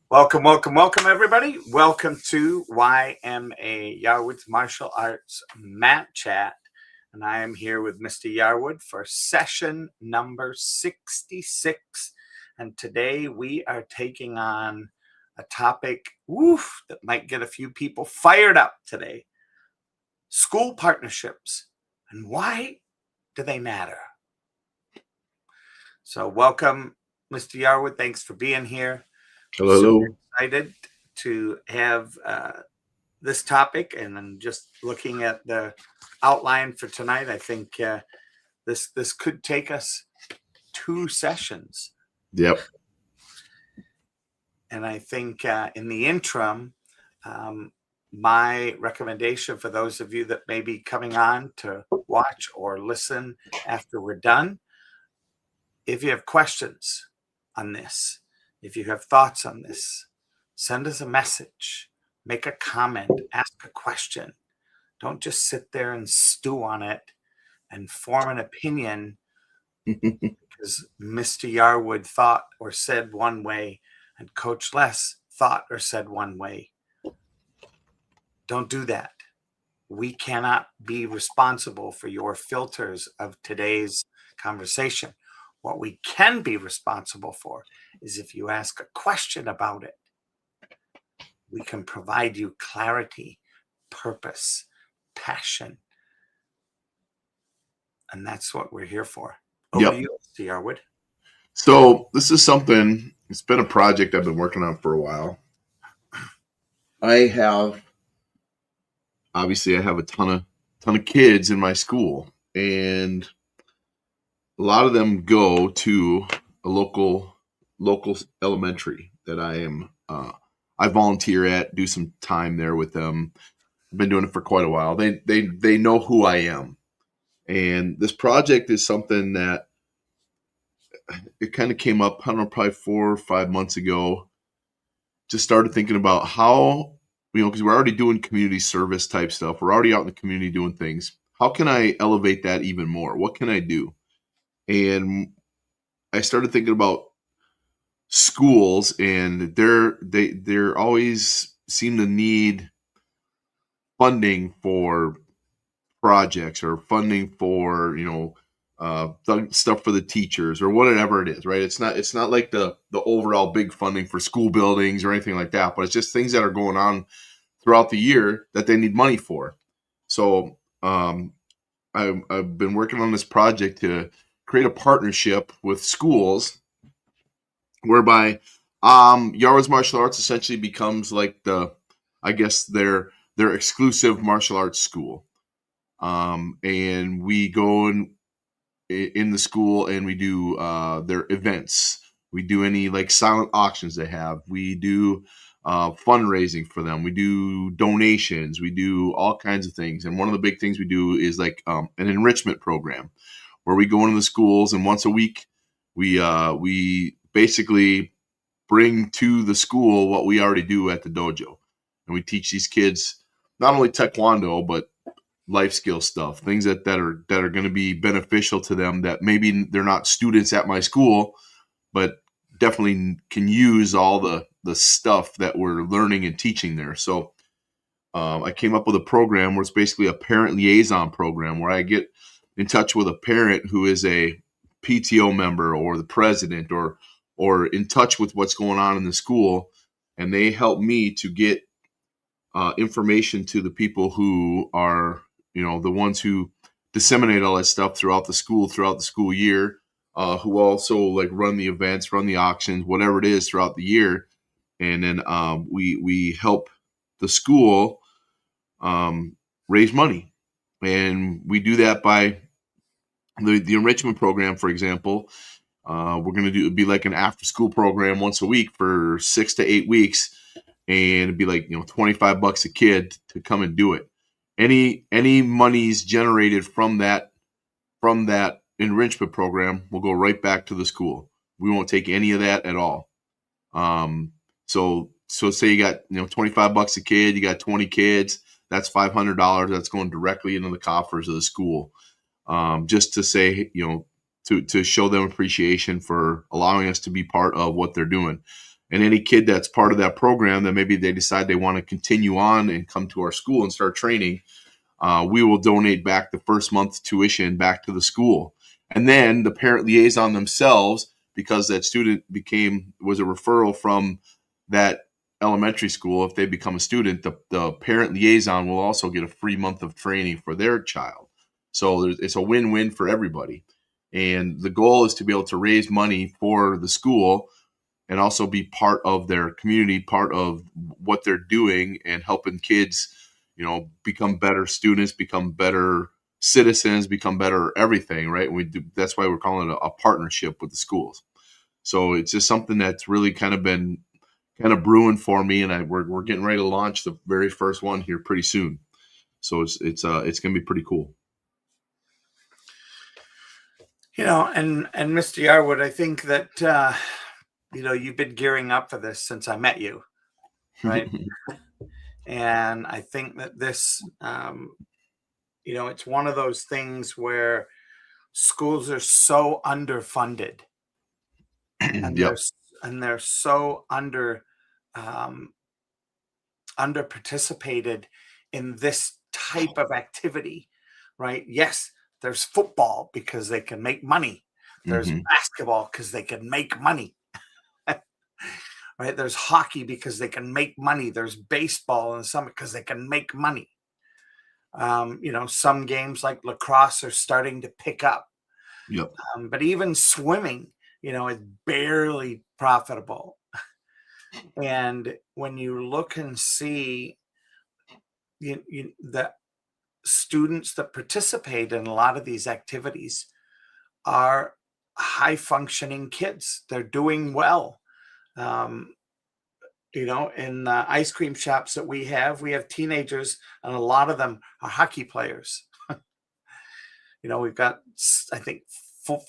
Welcome, welcome, welcome, everybody. Welcome to YMA Yarwood's Martial Arts Mat Chat. And I am here with Mr. Yarwood for session number 66. And today we are taking on a topic, that might get a few people fired up today. School partnerships. And why do they matter? So welcome, Mr. Yarwood. Thanks for being here. Hello. Super excited to have this topic, and then just looking at the outline for tonight, I think this could take us 2 sessions. Yep. And I think in the interim, my recommendation for those of you that may be coming on to watch or listen after we're done, if you have questions on this, if you have thoughts on this, send us a message, make a comment, ask a question. Don't just sit there and stew on it and form an opinion because Mr. Yarwood thought or said one way and Coach Les thought or said one way. Don't do that. We cannot be responsible for your filters of today's conversation. What we can be responsible for is if you ask a question about it, we can provide you clarity, purpose, passion. And that's what we're here for. Over to you, Mr. Yarwood. So this is something, it's been a project I've been working on for a while. I have a ton of kids in my school, and a lot of them go to a local elementary that I volunteer at, do some time there with them. I've been doing it for quite a while. They know who I am. And this project is something that it kind of came up, I don't know, probably 4 or 5 months ago. Just started thinking about how, because we're already doing community service type stuff. We're already out in the community doing things. How can I elevate that even more? What can I do? And I started thinking about schools, and they're always seem to need funding for projects or funding for stuff for the teachers or whatever it is, right? It's not like the overall big funding for school buildings or anything like that, but it's just things that are going on throughout the year that they need money for. So I've been working on this project to create a partnership with schools whereby Yarwood's Martial Arts essentially becomes like their exclusive martial arts school. And we go in the school and we do their events. We do any like silent auctions they have. We do fundraising for them. We do donations. We do all kinds of things. And one of the big things we do is like an enrichment program where we go into the schools, and once a week we basically bring to the school what we already do at the dojo. And we teach these kids not only Taekwondo, but life skill stuff, things that are going to be beneficial to them, that maybe they're not students at my school, but definitely can use all the stuff that we're learning and teaching there. So I came up with a program where it's basically a parent liaison program where I get in touch with a parent who is a PTO member or the president or in touch with what's going on in the school, and they help me to get information to the people who are the ones who disseminate all that stuff throughout the school year, who also like run the events, run the auctions, whatever it is throughout the year. And then we help the school raise money. And we do that by the enrichment program, for example. We're going to be like an after school program once a week for 6 to 8 weeks. And it'd be like, $25 a kid to come and do it. Any monies generated from that enrichment program will go right back to the school. We won't take any of that at all. So say you got $25 a kid, you got 20 kids, that's $500. That's going directly into the coffers of the school. Just to say, to show them appreciation for allowing us to be part of what they're doing. And any kid that's part of that program that maybe they decide they want to continue on and come to our school and start training, we will donate back the first month's tuition back to the school. And then the parent liaison themselves, because that student was a referral from that elementary school, if they become a student, the parent liaison will also get a free month of training for their child. So it's a win-win for everybody. And the goal is to be able to raise money for the school and also be part of their community, part of what they're doing, and helping kids, become better students, become better citizens, become better everything, right? And that's why we're calling it a partnership with the schools. So it's just something that's really kind of been brewing for me, and we're getting ready to launch the very first one here pretty soon. So it's going to be pretty cool. And Mr. Yarwood, I think that you've been gearing up for this since I met you, right? And I think that this, it's one of those things where schools are so underfunded, and Yep. they're so under participated in this type of activity, right? Yes, there's football because they can make money. There's basketball because they can make money. Right? There's hockey because they can make money. There's baseball and some because they can make money. Some games like lacrosse are starting to pick up. Yep. But even swimming, is barely profitable. And when you look and see the students that participate in a lot of these activities are high functioning kids. They're doing well. In the ice cream shops that we have teenagers, and a lot of them are hockey players. We've got, I think,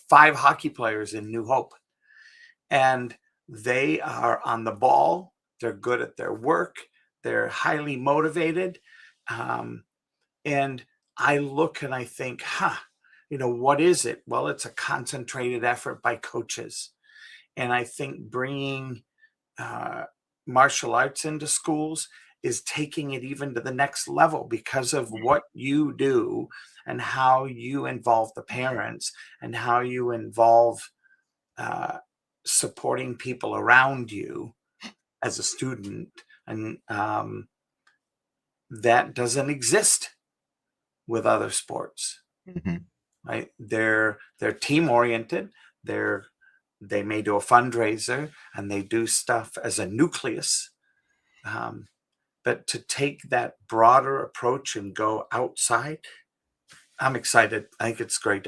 5 hockey players in New Hope, and they are on the ball. They're good at their work. They're highly motivated. And I look and I think, what is it? Well, it's a concentrated effort by coaches. And I think bringing martial arts into schools is taking it even to the next level because of what you do and how you involve the parents and how you involve supporting people around you as a student. And that doesn't exist with other sports, right? They're team oriented. They may do a fundraiser and they do stuff as a nucleus. But to take that broader approach and go outside, I'm excited. I think it's great.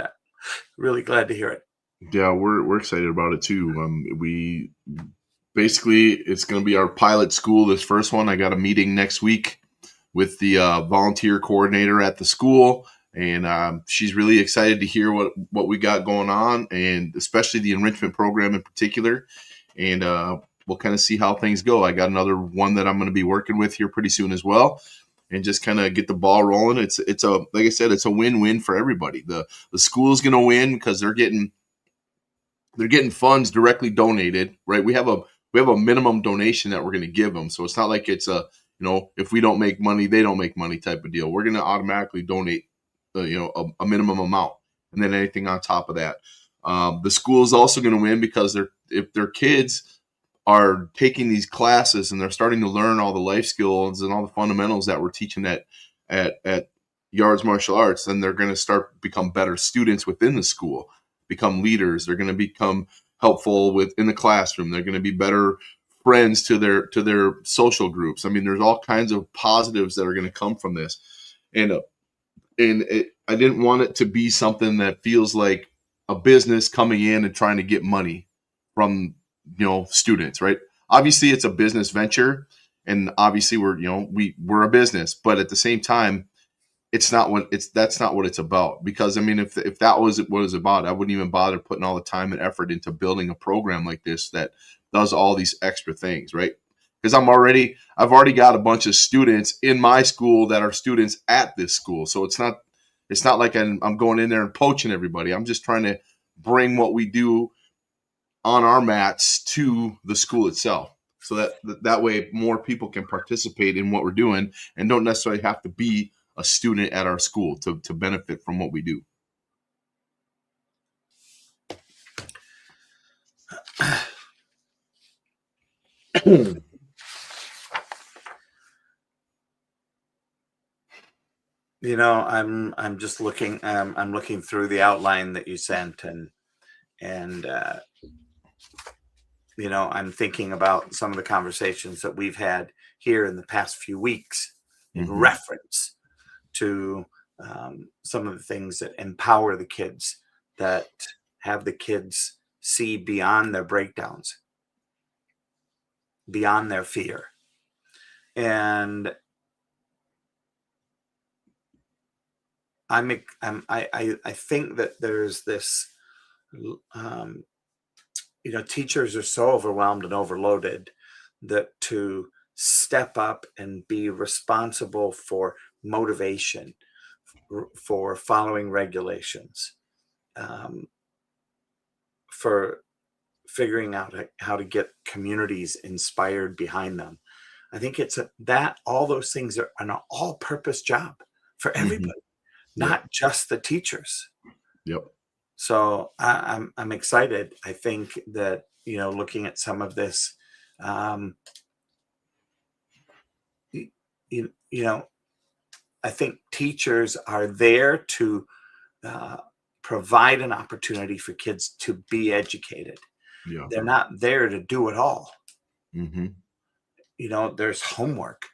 Really glad to hear it. Yeah, we're excited about it too. We basically, it's going to be our pilot school, this first one. I got a meeting next week with the volunteer coordinator at the school, and she's really excited to hear what we got going on, and especially the enrichment program in particular. And we'll kind of see how things go. I got another one that I'm going to be working with here pretty soon as well, and just kind of get the ball rolling. It's a, like I said, it's a win-win for everybody. The school's going to win because they're getting funds directly donated, right? We have a minimum donation that we're going to give them. So it's not like it's a, if we don't make money, they don't make money type of deal. We're going to automatically donate, a minimum amount, and then anything on top of that. The school is also going to win because if their kids are taking these classes and they're starting to learn all the life skills and all the fundamentals that we're teaching at Yards Martial Arts, then they're going to become better students within the school, become leaders. They're going to become helpful in the classroom. They're going to be better friends to their social groups. I mean, there's all kinds of positives that are going to come from this. And I didn't want it to be something that feels like a business coming in and trying to get money from, students, right? Obviously it's a business venture, and obviously we're a business, but at the same time, that's not what it's about. Because I mean, if that was what it was about, I wouldn't even bother putting all the time and effort into building a program like this that does all these extra things, right? Because I've already got a bunch of students in my school that are students at this school. So it's not like I'm going in there and poaching everybody. I'm just trying to bring what we do on our mats to the school itself. so that way more people can participate in what we're doing and don't necessarily have to be a student at our school to benefit from what we do. You know, I'm just looking. I'm looking through the outline that you sent, and you know, I'm thinking about some of the conversations that we've had here in the past few weeks in Mhm. reference to some of the things that empower the kids, that have the kids see beyond their breakdowns, beyond their fear, and I think that there's this, um, you know, teachers are so overwhelmed and overloaded that to step up and be responsible for motivation, for following regulations, um, for figuring out how to get communities inspired behind them. I think that all those things are an all-purpose job for Mhm. everybody, Yep. not just the teachers. Yep. So I'm excited. I think that, you know, looking at some of this, um, you, you know, I think teachers are there to uh, provide an opportunity for kids to be educated. Yeah. They're not there to do it all. Mhm. You know, there's homework.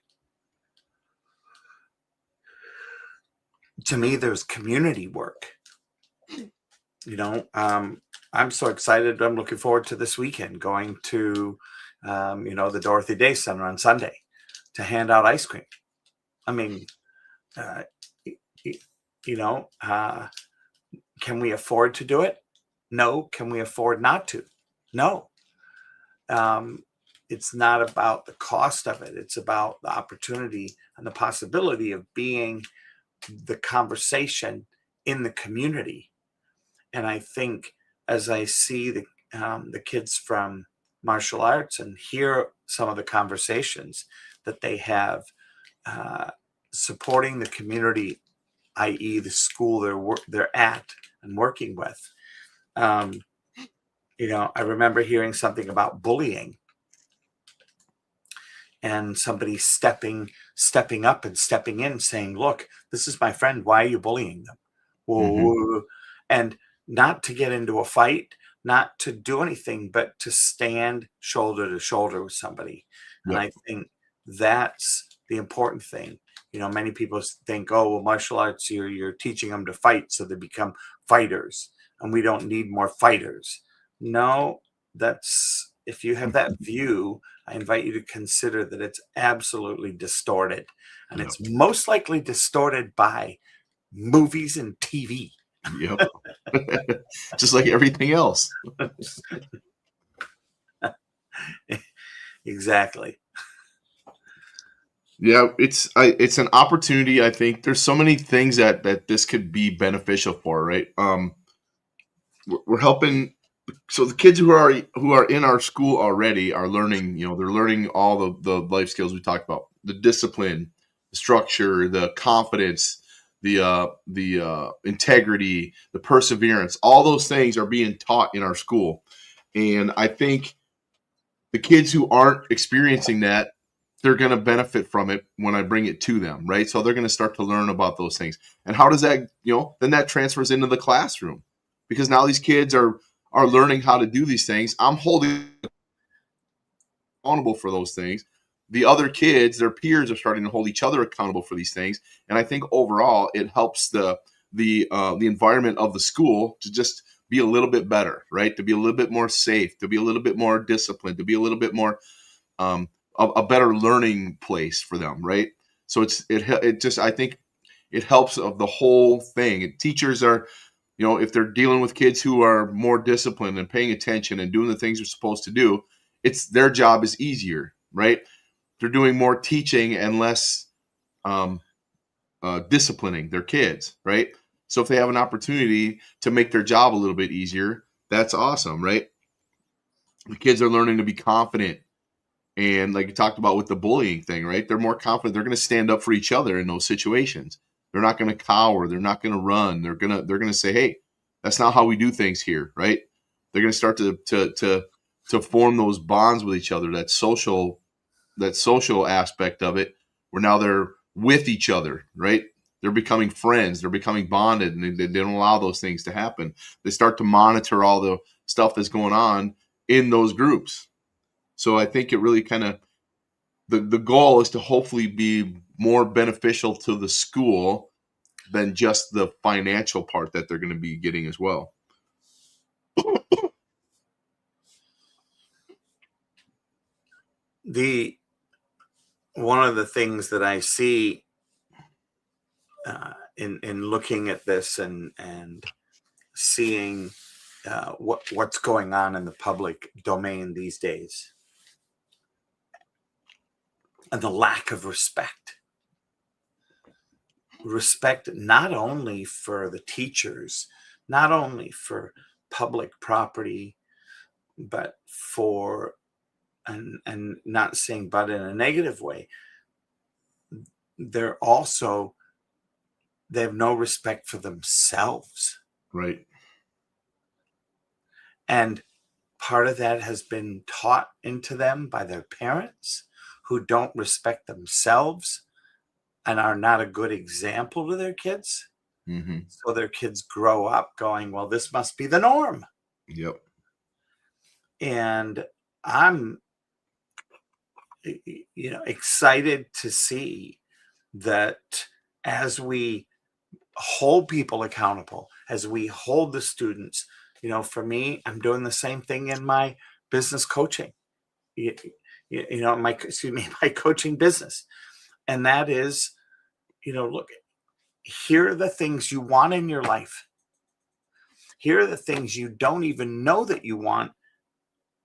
To me, there's community work. You know, I'm so excited. I'm looking forward to this weekend going to, you know, the Dorothy Day Center on Sunday to hand out ice cream. I mean, uh, you know, can we afford to do it? No. Can we afford not to? No. Um, it's not about the cost of it. It's about the opportunity and the possibility of being the conversation in the community. And I think as I see the kids from martial arts and hear some of the conversations that they have, uh, supporting the community, i.e., the school they're at and working with. Um, you know, I remember hearing something about bullying and somebody stepping up and stepping in, saying, "Look, this is my friend. Why are you bullying them?" Mhm. Whoa. And not to get into a fight, not to do anything, but to stand shoulder to shoulder with somebody. And Yep. I think that's the important thing. You know, many people think, "Oh, well, martial arts, you're teaching them to fight, so they become fighters, and we don't need more fighters." No, that's if you have that view, I invite you to consider that it's absolutely distorted, and Yep. it's most likely distorted by movies and TV. Yep. Just like everything else. Exactly. Yeah, it's an opportunity. I think there's so many things that this could be beneficial for, right? We're helping. So the kids who are in our school already are learning. You know, they're learning all the life skills we talked about: the discipline, the structure, the confidence, the integrity, the perseverance. All those things are being taught in our school, and I think the kids who aren't experiencing that, they're going to benefit from it when I bring it to them, right? So they're going to start to learn about those things. And how does that, then that transfers into the classroom, because now these kids are learning how to do these things. I'm holding accountable for those things. The other kids, their peers, are starting to hold each other accountable for these things. And I think overall it helps the environment of the school to just be a little bit better, right? To be a little bit more safe, to be a little bit more disciplined, to be a little bit more a better learning place for them, right? So it just, I think it helps of the whole thing. Teachers are, if they're dealing with kids who are more disciplined and paying attention and doing the things they're supposed to do, it's their job is easier, right? They're doing more teaching and less um, disciplining their kids, right? So if they have an opportunity to make their job a little bit easier, that's awesome, right? The kids are learning to be confident And like you talked about with the bullying thing, right? They're more confident. They're going to stand up for each other in those situations. They're not going to cower. They're not going to run. They're going to say, "Hey, that's not how we do things here," right? They're going to start to form those bonds with each other. That social aspect of it, where now they're with each other, right? They're becoming friends. They're becoming bonded, and they don't allow those things to happen. They start to monitor all the stuff that's going on in those groups. So I think it really kind of the goal is to hopefully be more beneficial to the school than just the financial part that they're going to be getting as well. One of the things that I see in looking at this and seeing what's going on in the public domain these days, and the lack of respect not only for the teachers, not only for public property, but for and not saying but in a negative way, they have no respect for themselves. Right. And part of that has been taught into them by their parents, who don't respect themselves and are not a good example to their kids. Mm-hmm. So their kids grow up going, well, this must be the norm. Yep. And I'm excited to see that as we hold people accountable, as we hold the students, for me, I'm doing the same thing in my business coaching, my coaching business. And that is, look, here are the things you want in your life. Here are the things you don't even know that you want.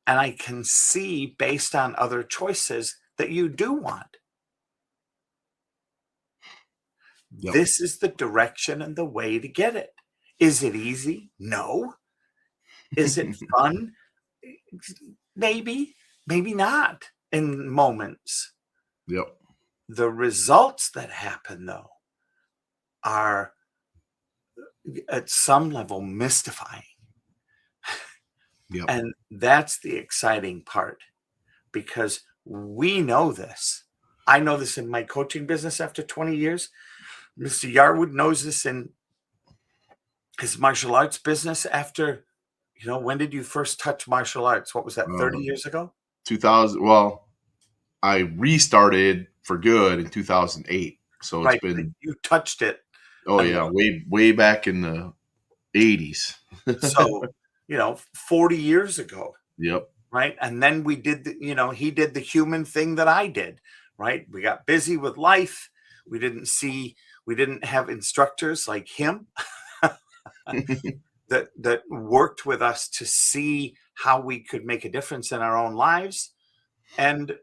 And I can see, based on other choices, that you do want. Yep. This is the direction and the way to get it. Is it easy? No. Is it fun? Maybe, maybe not in moments. Yep. The results that happen, though, are at some level mystifying. Yep. And that's the exciting part, because we know this. I know this in my coaching business after 20 years. Mr. Yarwood knows this in his martial arts business after, when did you first touch martial arts? What was that, 30 years ago? 2000. Well, I restarted for good in 2008. So right, it's been. You touched it. Oh, yeah. Way back in the 80s. So, 40 years ago. Yep. Right. And then we did, he did the human thing that I did. Right. We got busy with life. We didn't have instructors like him that worked with us to see how we could make a difference in our own lives, and,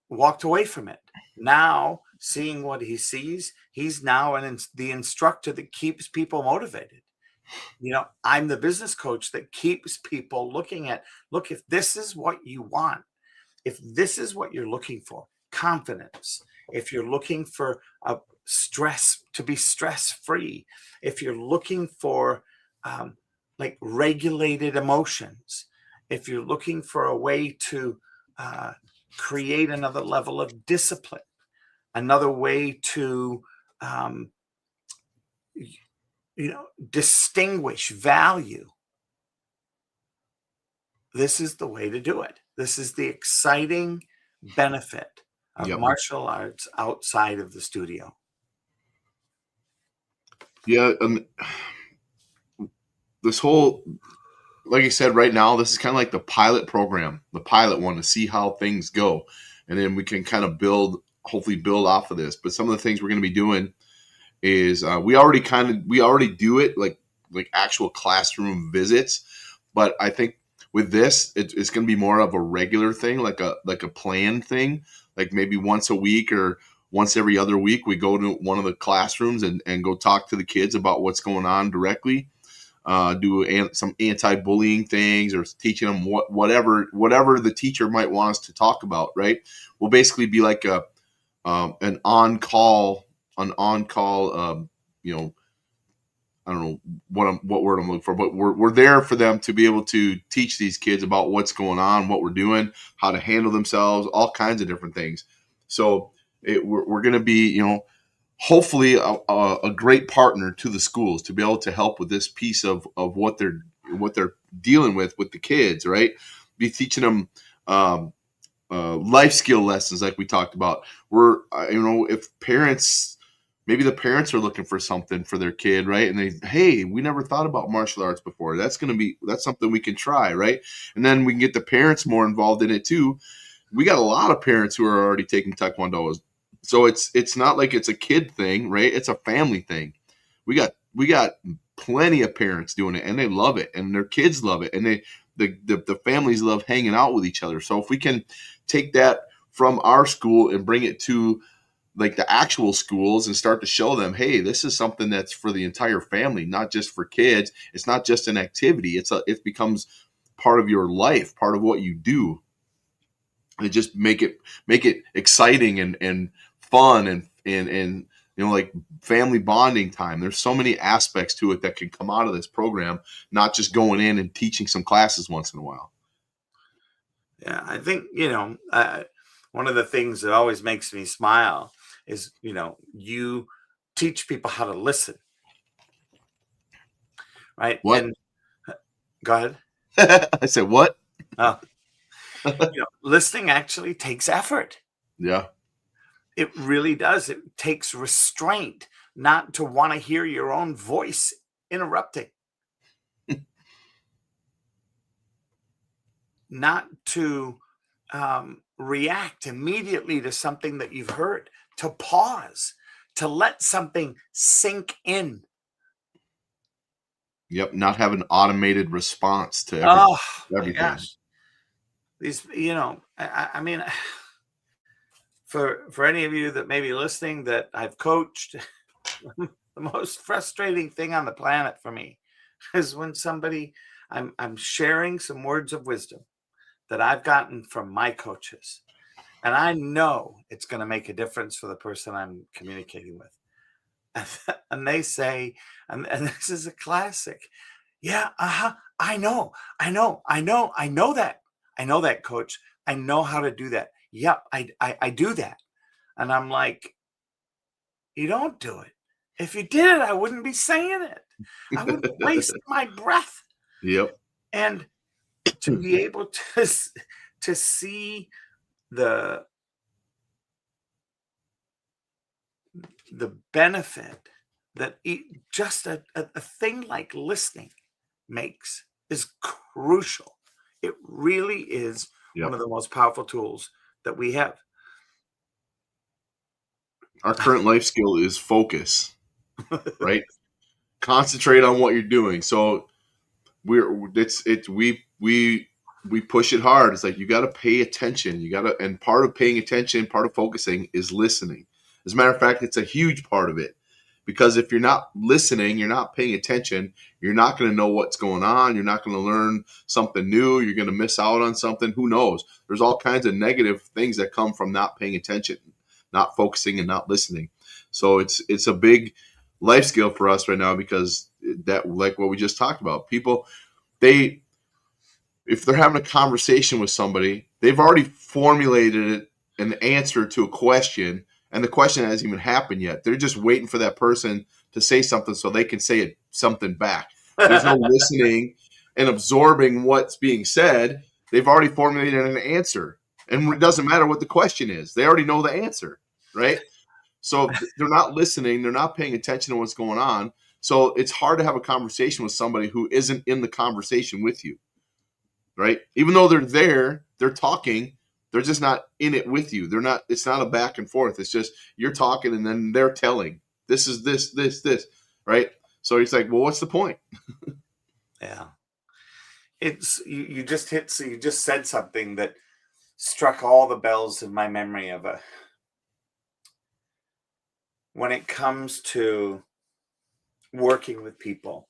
walked away from it. Now, seeing what he sees, he's now the instructor that keeps people motivated. I'm the business coach that keeps people looking at, look, if this is what you want, if this is what you're looking for, confidence, if you're looking for a to be stress-free, if you're looking for regulated emotions, if you're looking for a way to create another level of discipline, another way to distinguish value, this is the way to do it. This is the exciting benefit of martial arts outside of the studio. Yeah. This whole, like I said, right now, this is kind of like the pilot program, the pilot one, to see how things go. And then we can kind of hopefully build off of this. But some of the things we're going to be doing is we already do it like actual classroom visits. But I think with this, it's going to be more of a regular thing, like a planned thing, like maybe once a week or once every other week, we go to one of the classrooms and go talk to the kids about what's going on directly. do some anti-bullying things, or teaching them whatever the teacher might want us to talk about. Right? We'll basically be like an on-call, you know, I don't know what word I'm looking for, but we're there for them to be able to teach these kids about what's going on, what we're doing, how to handle themselves, all kinds of different things. So we're going to be, hopefully a great partner to the schools to be able to help with this piece of what they're dealing with the kids, right? Be teaching them life skill lessons like we talked about. We're, if parents, maybe the parents are looking for something for their kid, right? And hey, we never thought about martial arts before. That's something we can try, right? And then we can get the parents more involved in it too. We got a lot of parents who are already taking Taekwondo. So it's not like it's a kid thing, right? It's a family thing. We got plenty of parents doing it, and they love it, and their kids love it, and the families love hanging out with each other. So if we can take that from our school and bring it to like the actual schools and start to show them, hey, this is something that's for the entire family, not just for kids. It's not just an activity. It becomes part of your life, part of what you do. And just make it exciting and fun and like family bonding time. There's so many aspects to it that can come out of this program, not just going in and teaching some classes once in a while. Yeah, I think, one of the things that always makes me smile is, you teach people how to listen, right? What? And go ahead. I said, what? Listening actually takes effort. Yeah. It really does. It takes restraint not to want to hear your own voice interrupting, not to react immediately to something that you've heard, to pause, to let something sink in. Yep. Not have an automated response to Oh my everything. gosh. These, I mean, for any of you that may be listening that I've coached, the most frustrating thing on the planet for me is when I'm sharing some words of wisdom that I've gotten from my coaches, and I know it's going to make a difference for the person I'm communicating with. And they say, and this is a classic, yeah, I know that. I know that, coach. I know how to do that. Yep, I do that. And I'm like, you don't do it. If you did it, I wouldn't be saying it. I would waste my breath. Yep. And to be able to see the benefit that just a thing like listening makes is crucial. It really is Yep. one of the most powerful tools that we have. Our current life skill is focus, right? Concentrate on what you're doing. So we push it hard. It's like you got to pay attention. And part of paying attention, part of focusing is listening. As a matter of fact, it's a huge part of it, because if you're not listening, you're not paying attention, you're not going to know what's going on. You're not going to learn something new. You're going to miss out on something. Who knows? There's all kinds of negative things that come from not paying attention, not focusing, and not listening. So it's a big life skill for us right now, because that, like what we just talked about, people, if they're having a conversation with somebody, they've already formulated an answer to a question, and the question hasn't even happened yet. They're just waiting for that person to say something so they can say something back. There's no listening and absorbing what's being said. They've already formulated an answer, and it doesn't matter what the question is. They already know the answer, right? So they're not listening. They're not paying attention to what's going on. So it's hard to have a conversation with somebody who isn't in the conversation with you, right? Even though they're there, they're talking, they're just not in it with you. It's not a back and forth. It's just you're talking and then they're telling, this is this, right? So it's like, well, what's the point? Yeah. It's you just said something that struck all the bells in my memory of when it comes to working with people.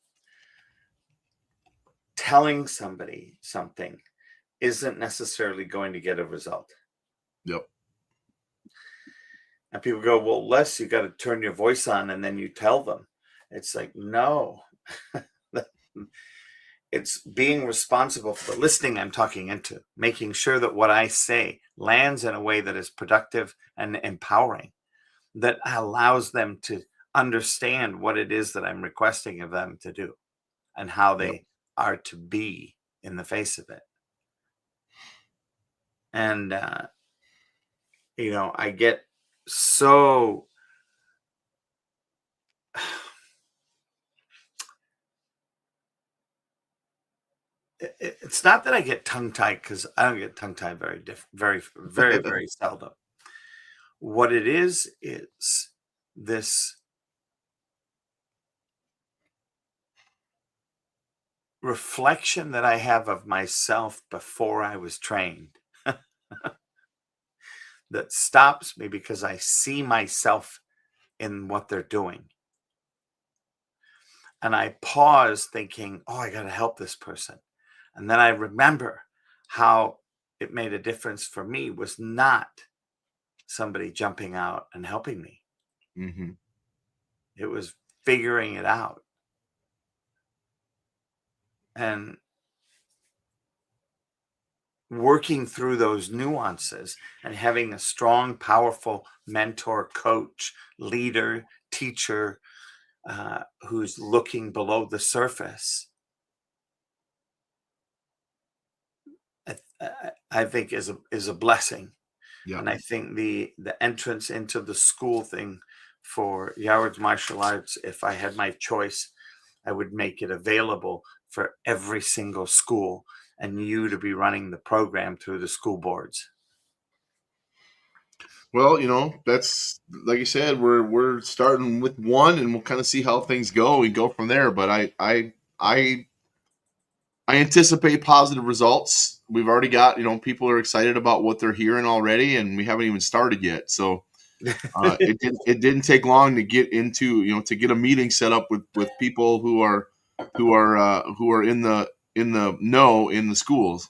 telling somebody something isn't necessarily going to get a result. Yep. And people go, well, Les, you got to turn your voice on and then you tell them. It's like, no. It's being responsible for the listening I'm talking into, making sure that what I say lands in a way that is productive and empowering, that allows them to understand what it is that I'm requesting of them to do and how Yep. they are to be in the face of it. And, I get so it's not that I get tongue tied, because I don't get tongue tied very, very, very seldom. What it is this reflection that I have of myself before I was trained that stops me because I see myself in what they're doing. And I pause thinking, oh, I got to help this person. And then I remember how it made a difference for me was not somebody jumping out and helping me. Mm-hmm. It was figuring it out. And working through those nuances and having a strong, powerful mentor, coach, leader, teacher who's looking below the surface, I think is a blessing. Yeah. And I think the entrance into the school thing for Youd's Martial Arts, if I had my choice, I would make it available for every single school and you to be running the program through the school boards. Well, that's like you said, we're starting with one, and we'll kind of see how things go and go from there. But I anticipate positive results. We've already got, people are excited about what they're hearing already, and we haven't even started yet. So it didn't take long to get into, to get a meeting set up with people who are in the know in the schools.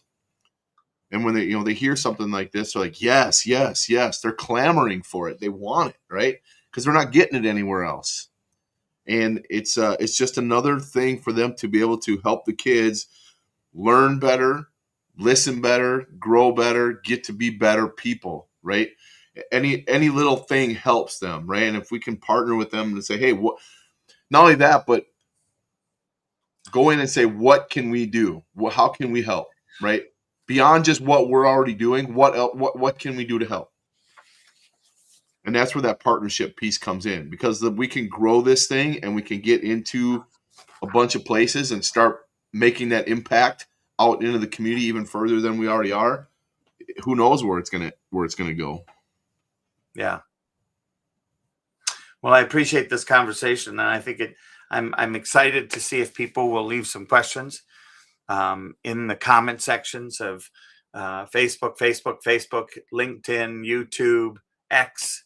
And when they hear something like this, they're like, yes, yes, yes. They're clamoring for it. They want it, right? Because they're not getting it anywhere else. And it's just another thing for them to be able to help the kids learn better, listen better, grow better, get to be better people, right? Any little thing helps them, right? And if we can partner with them and say, hey, what? Not only that, but go in and say, what can we do? How can we help, right? Beyond just what we're already doing, what can we do to help? And that's where that partnership piece comes in, because we can grow this thing and we can get into a bunch of places and start making that impact out into the community even further than we already are. Who knows where it's gonna go? Yeah. Well, I appreciate this conversation, and I think I'm excited to see if people will leave some questions in the comment sections of Facebook, LinkedIn, YouTube, X.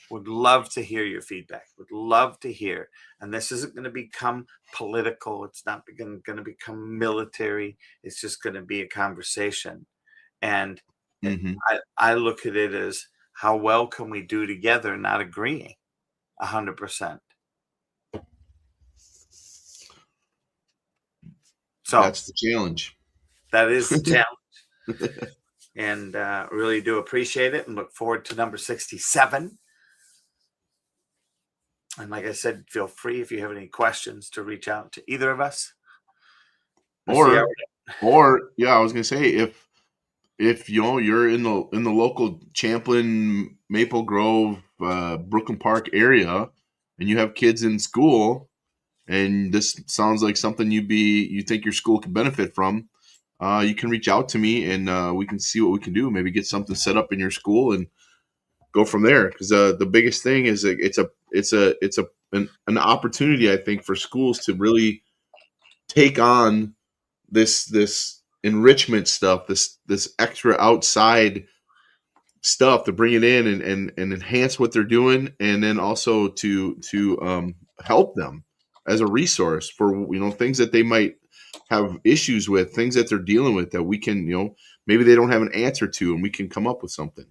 Would love to hear your feedback. Would love to hear. And this isn't going to become political. It's not going to become military. It's just going to be a conversation. And Mm-hmm. I look at it as how well can we do together, not agreeing 100%. So that's the challenge. That is the challenge. And really do appreciate it and look forward to number 67. And like I said, feel free if you have any questions to reach out to either of us. Or yeah, I was gonna say if you're in the local Champlin, Maple Grove, Brooklyn Park area, and you have kids in school, and this sounds like something you think your school can benefit from, you can reach out to me and we can see what we can do. Maybe get something set up in your school and go from there. Because the biggest thing is it's an opportunity, I think, for schools to really take on this enrichment stuff, this extra outside stuff, to bring it in and enhance what they're doing, and then also to help them as a resource for things that they might have issues with, things that they're dealing with that we can, maybe they don't have an answer to, and we can come up with something.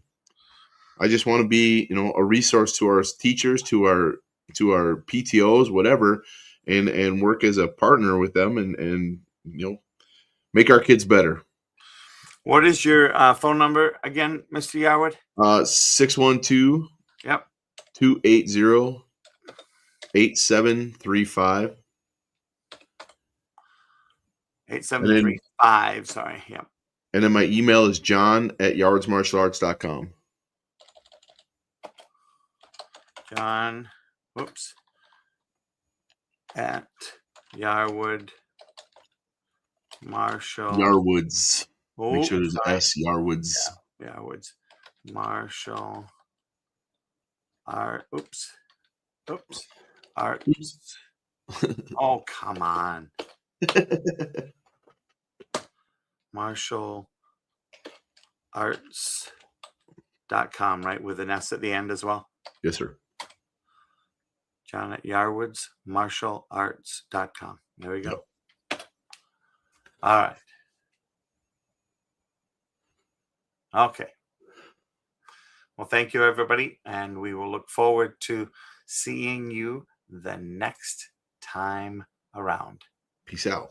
I just want to be, a resource to our teachers, to our PTOs, whatever, and work as a partner with them and make our kids better. What is your phone number again, Mr. Yarwood? 612 Yep. 280 8735. 8735. Sorry. Yep. And then my email is john@yarwoodsmartialarts.com. John, whoops, at Yarwood Martial. Yarwoods. Oh, Make sure there's sorry. an S. Yarwoods. Yeah, Yarwoods Martial Art. Oops. Arts. Oh, come on. Martial Arts.com, right? With an S at the end as well. Yes, sir. John at Yarwoods Martial Arts.com. There we go. Yep. All right. Okay. Well, thank you, everybody. And we will look forward to seeing you the next time around. Peace out.